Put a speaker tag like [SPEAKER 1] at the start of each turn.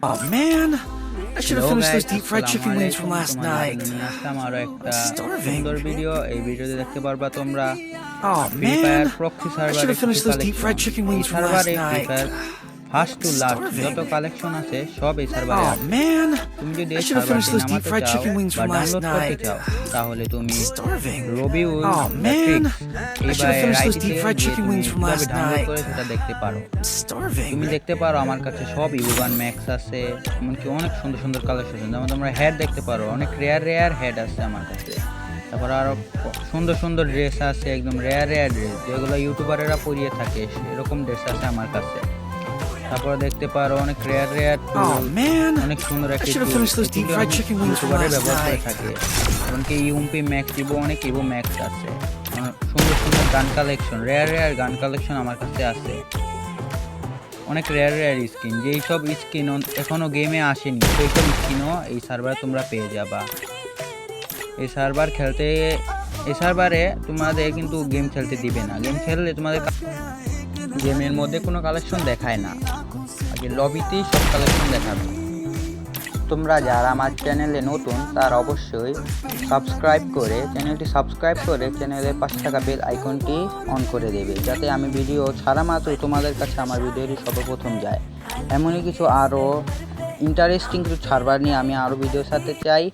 [SPEAKER 1] Oh man, I should have
[SPEAKER 2] Hello
[SPEAKER 1] finished
[SPEAKER 2] guys,
[SPEAKER 1] those deep fried chicken wings from last night.
[SPEAKER 2] নিয়ে আসলাম আরো একটা
[SPEAKER 1] I'm starving.
[SPEAKER 2] সুন্দর video. এই ভিডিওতে দেখতে পারবা তোমরা
[SPEAKER 1] Oh
[SPEAKER 2] free fire
[SPEAKER 1] man,
[SPEAKER 2] proxy
[SPEAKER 1] I
[SPEAKER 2] সার্ভারে
[SPEAKER 1] should have finished those deep fried chicken wings from last
[SPEAKER 2] সার্ভারে free
[SPEAKER 1] night.
[SPEAKER 2] Fire first to last
[SPEAKER 1] Starving.
[SPEAKER 2] যত কালেকশন আছে সব এই সার্ভারে
[SPEAKER 1] Oh
[SPEAKER 2] আছে।
[SPEAKER 1] man,
[SPEAKER 2] তুমি যদি
[SPEAKER 1] I
[SPEAKER 2] এই
[SPEAKER 1] should have finished
[SPEAKER 2] সার্ভারটি
[SPEAKER 1] those deep
[SPEAKER 2] নামাতে
[SPEAKER 1] fried
[SPEAKER 2] চাও
[SPEAKER 1] chicken wings
[SPEAKER 2] বা
[SPEAKER 1] from last
[SPEAKER 2] ডাউনলোড করতে
[SPEAKER 1] night.
[SPEAKER 2] চাও তাহলে তুমি
[SPEAKER 1] Starving.
[SPEAKER 2] Rabiul
[SPEAKER 1] Oh man, I should have finished those deep fried chicken wings from last
[SPEAKER 2] download
[SPEAKER 1] night.
[SPEAKER 2] করে সেটা দেখতে পারো।
[SPEAKER 1] Starving.
[SPEAKER 2] তুমি দেখতে পারো আমার কাছে সব ইউগান ম্যাক্স আছে, এমনকি অনেক সুন্দর সুন্দর কালেকশন আছে। যেমন তোমরা হেড দেখতে পারো, অনেক রেয়ার হেড আছে আমার কাছে। তারপর আরো সুন্দর সুন্দর ড্রেস আছে, একদম রেয়ার ড্রেস যেগুলো ইউটিউবারেরা পরিয়ে থাকে, এরকম ড্রেস আছে আমার কাছে। তারপর দেখতে পারো অনেক রেয়ার
[SPEAKER 1] Oh man,
[SPEAKER 2] অনেক সুন্দর
[SPEAKER 1] I
[SPEAKER 2] একটা
[SPEAKER 1] should have finished those deep fried chicken wings from
[SPEAKER 2] ইউটিউবারে
[SPEAKER 1] last
[SPEAKER 2] ব্যবহার করে
[SPEAKER 1] night.
[SPEAKER 2] থাকে। এমনকি ইউএমপি ম্যাক্স অনেক ইভো ম্যাক্স আছে। সুন্দর সুন্দর গান কালেকশন, রেয়ার গান কালেকশন আমার কাছে আছে। অনেক রেয়ার স্কিন, যেই সব স্কিন এখনো গেমে আসেনি সেই সব স্কিনও এই সার্ভারে তোমরা পেয়ে যাবা। এই সার্ভারে তোমাদের কিন্তু গেম খেলতে দিবে না। গেম খেললে তোমাদের গেমের মধ্যে কোনো কালেকশন দেখায় না, আগে লবিতেই সব কালেকশন দেখাবে। তোমরা যারা আমার চ্যানেলে নতুন তারা অবশ্যই চ্যানেলটি সাবস্ক্রাইব করে চ্যানেলের পাশে থাকা বেল আইকনটি অন করে দেবে, যাতে আমি ভিডিও ছাড়া মাত্রই তোমাদের কাছে আমার ভিডিওটি সর্বপ্রথম যায়। এমনই কিছু আরও ইন্টারেস্টিং কিছু সার্ভার নিয়ে আমি আরও ভিডিও সাথে চাই।